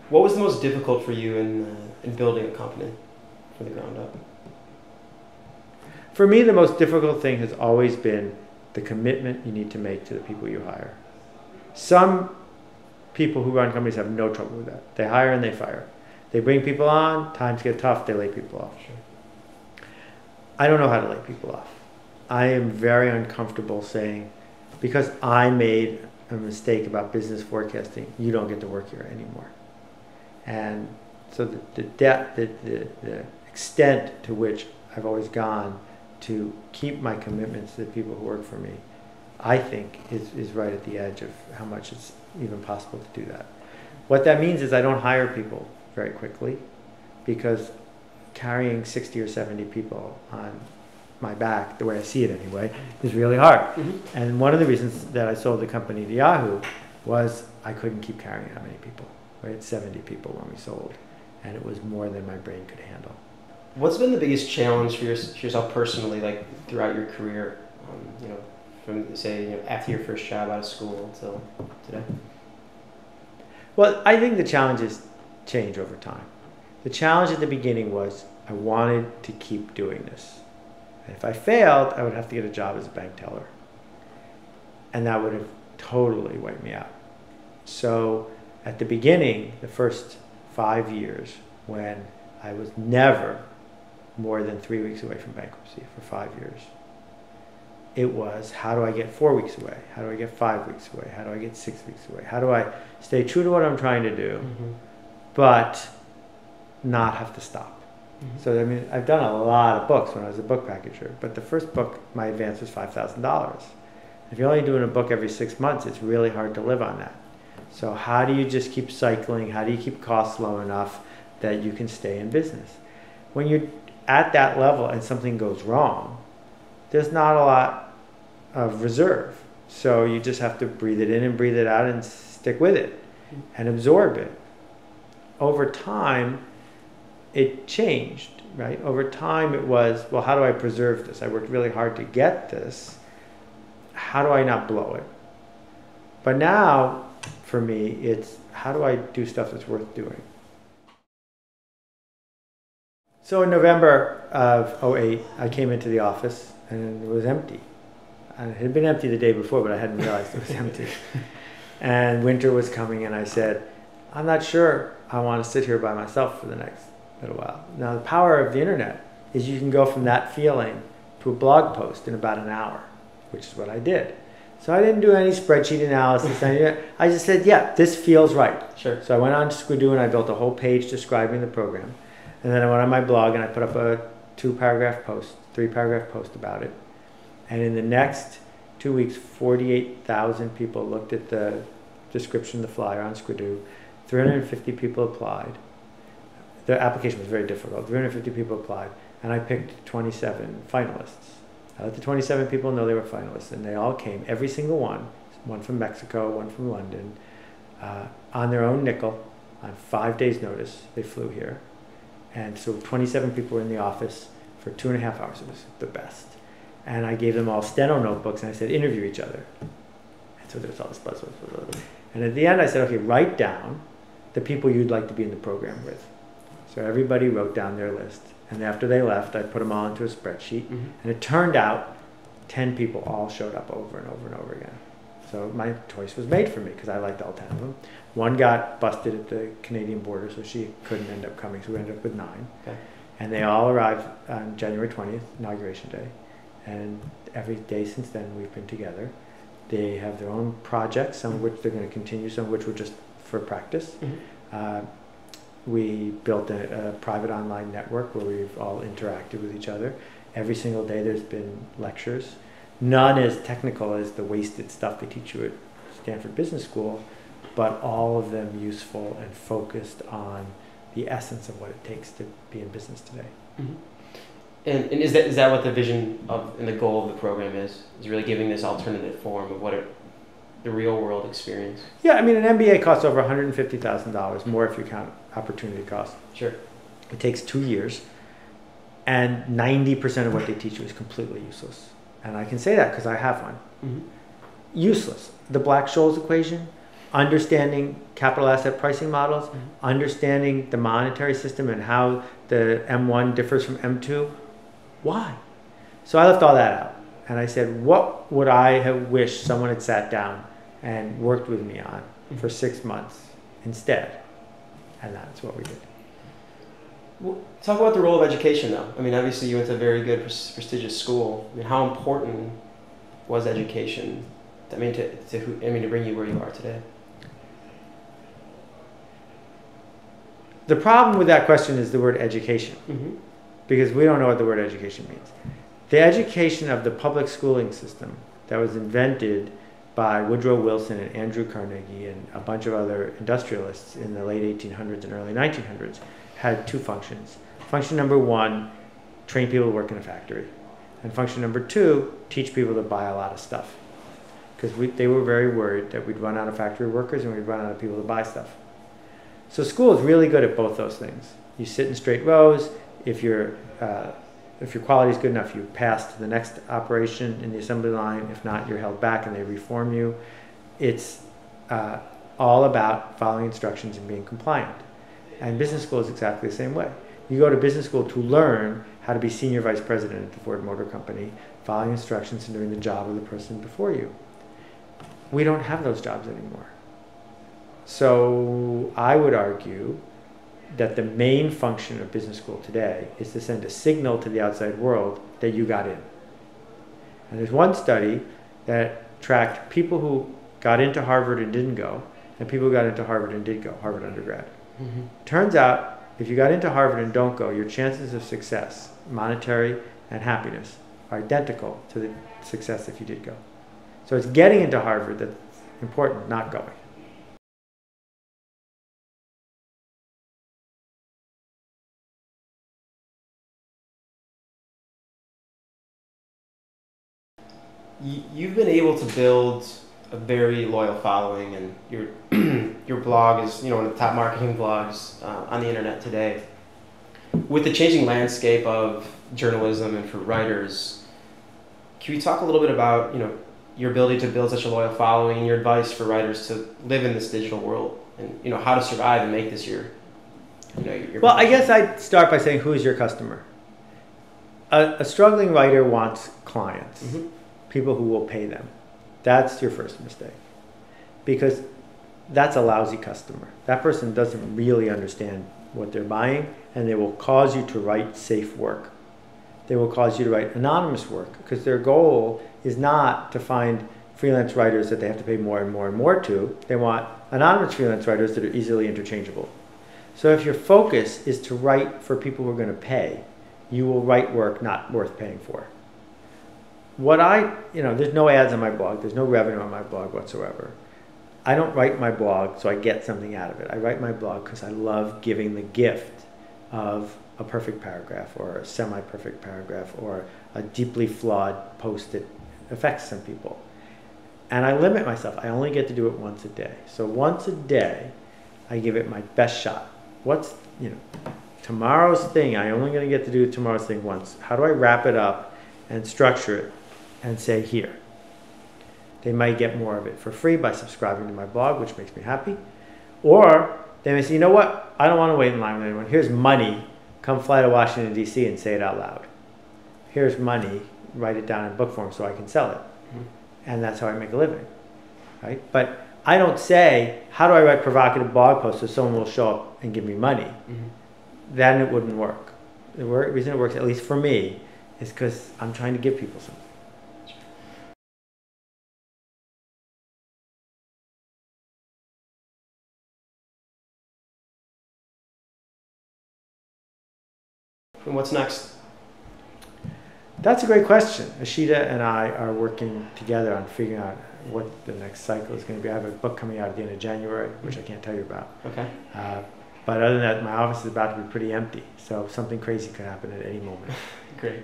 What was the most difficult for you in building a company from the ground up? For me, the most difficult thing has always been the commitment you need to make to the people you hire. Some people who run companies have no trouble with that. They hire and they fire. They bring people on, times get tough, they lay people off. Sure. I don't know how to lay people off. I am very uncomfortable saying, because I made a mistake about business forecasting, you don't get to work here anymore. And so the extent to which I've always gone to keep my commitments to the people who work for me, I think is right at the edge of how much it's even possible to do that. What that means is I don't hire people very quickly, because carrying 60 or 70 people on my back, the way I see it anyway, is really hard. Mm-hmm. And one of the reasons that I sold the company to Yahoo was I couldn't keep carrying that many people. We had 70 people when we sold, and it was more than my brain could handle. What's been the biggest challenge for yourself personally, like throughout your career? From say after your first job out of school until today. Well, I think the challenges change over time. The challenge at the beginning was I wanted to keep doing this. And if I failed, I would have to get a job as a bank teller. And that would have totally wiped me out. So at the beginning, the first 5 years, when I was never more than 3 weeks away from bankruptcy for 5 years, it was, how do I get 4 weeks away? How do I get 5 weeks away? How do I get 6 weeks away? How do I stay true to what I'm trying to do, but not have to stop? So, I mean, I've done a lot of books when I was a book packager, but the first book, my advance was $5,000. If you're only doing a book every 6 months, it's really hard to live on that. So how do you just keep cycling? How do you keep costs low enough that you can stay in business? When you're at that level and something goes wrong, there's not a lot of reserve. So you just have to breathe it in and breathe it out and stick with it and absorb it. Over time, it changed, right? Over time it was, well, how do I preserve this? I worked really hard to get this. How do I not blow it? But now, for me, it's how do I do stuff that's worth doing? So in November of '08, I came into the office and it was empty. And it had been empty the day before, but I hadn't realized it was empty. And winter was coming, and I said, I'm not sure I want to sit here by myself for the next little while. Now, the power of the internet is you can go from that feeling to a blog post in about an hour, which is what I did. So I didn't do any spreadsheet analysis. I just said, yeah, this feels right. Sure. So I went on to Squidoo and I built a whole page describing the program. And then I went on my blog and I put up a 3-paragraph post about it. And in the next 2 weeks, 48,000 people looked at the description of the flyer on Squidoo. 350 people applied. The application was very difficult. 350 people applied, and I picked 27 finalists. I let the 27 people know they were finalists, and they all came, every single one from Mexico, one from London, on their own nickel, on 5 days' notice. They flew here. And so 27 people were in the office for 2.5 hours. It was the best. And I gave them all steno notebooks, and I said, interview each other. And so there's all this buzz. And at the end, I said, okay, write down the people you'd like to be in the program with. So everybody wrote down their list. And after they left, I put them all into a spreadsheet. And it turned out 10 people all showed up over and over and over again. So my choice was made for me because I liked all 10 of them. One got busted at the Canadian border, so she couldn't end up coming. So we ended up with 9. Okay. And they all arrived on January 20th, Inauguration Day. And every day since then, we've been together. They have their own projects, some of which they're going to continue, some of which were just for practice. We built a private online network where we've all interacted with each other. Every single day there's been lectures. None as technical as the wasted stuff they teach you at Stanford Business School, but all of them useful and focused on the essence of what it takes to be in business today. And is that what the vision of and the goal of the program is really giving this alternative form of the real world experience? Yeah, I mean, an MBA costs over $150,000, more if you count opportunity cost. Sure. It takes 2 years, and 90% of what they teach you is completely useless. And I can say that because I have one. Useless. The Black-Scholes equation, understanding capital asset pricing models, understanding the monetary system and how the M1 differs from M2. Why? So I left all that out. And I said, what would I have wished someone had sat down and worked with me on for 6 months instead? And that's what we did. Well, talk about the role of education, though. I mean, obviously you went to a very good, prestigious school. I mean, how important was education? I mean, to bring you where you are today. The problem with that question is the word education, because we don't know what the word education means. The education of the public schooling system that was invented by Woodrow Wilson and Andrew Carnegie and a bunch of other industrialists in the late 1800s and early 1900s had two functions. Function number one, train people to work in a factory. And function number two, teach people to buy a lot of stuff. Because they were very worried that we'd run out of factory workers and we'd run out of people to buy stuff. So school is really good at both those things. You sit in straight rows. If your quality is good enough, you pass to the next operation in the assembly line. If not, you're held back and they reform you. It's all about following instructions and being compliant. And business school is exactly the same way. You go to business school to learn how to be senior vice president at the Ford Motor Company, following instructions and doing the job of the person before you. We don't have those jobs anymore. So I would argue that the main function of business school today is to send a signal to the outside world that you got in. And there's one study that tracked people who got into Harvard and didn't go, and people who got into Harvard and did go, Harvard undergrad. Turns out, if you got into Harvard and don't go, your chances of success, monetary and happiness, are identical to the success if you did go. So it's getting into Harvard that's important, not going. You've been able to build a very loyal following, and your blog is one of the top marketing blogs on the internet today. With the changing landscape of journalism and for writers, can you talk a little bit about your ability to build such a loyal following and your advice for writers to live in this digital world, and how to survive and make this your well, I guess I'd start by saying, who is your customer? A struggling writer wants clients. People who will pay them. That's your first mistake, because that's a lousy customer. That person doesn't really understand what they're buying, and they will cause you to write safe work. They will cause you to write anonymous work, because their goal is not to find freelance writers that they have to pay more and more and more to. They want anonymous freelance writers that are easily interchangeable. So if your focus is to write for people who are going to pay, you will write work not worth paying for. There's no ads on my blog. There's no revenue on my blog whatsoever. I don't write my blog so I get something out of it. I write my blog because I love giving the gift of a perfect paragraph or a semi-perfect paragraph or a deeply flawed post that affects some people. And I limit myself. I only get to do it once a day. So once a day, I give it my best shot. What's, tomorrow's thing? I'm only going to get to do tomorrow's thing once. How do I wrap it up and structure it and say, here? They might get more of it for free by subscribing to my blog, which makes me happy. Or they may say, you know what? I don't want to wait in line with anyone. Here's money. Come fly to Washington, D.C. and say it out loud. Here's money. Write it down in book form so I can sell it. And that's how I make a living. Right? But I don't say, how do I write provocative blog posts so someone will show up and give me money? Then it wouldn't work. The reason it works, at least for me, is because I'm trying to give people something. And what's next? That's a great question. Ashita and I are working together on figuring out what the next cycle is going to be. I have a book coming out at the end of January, which I can't tell you about. Okay. But other than that, my office is about to be pretty empty. So something crazy could happen at any moment. Great.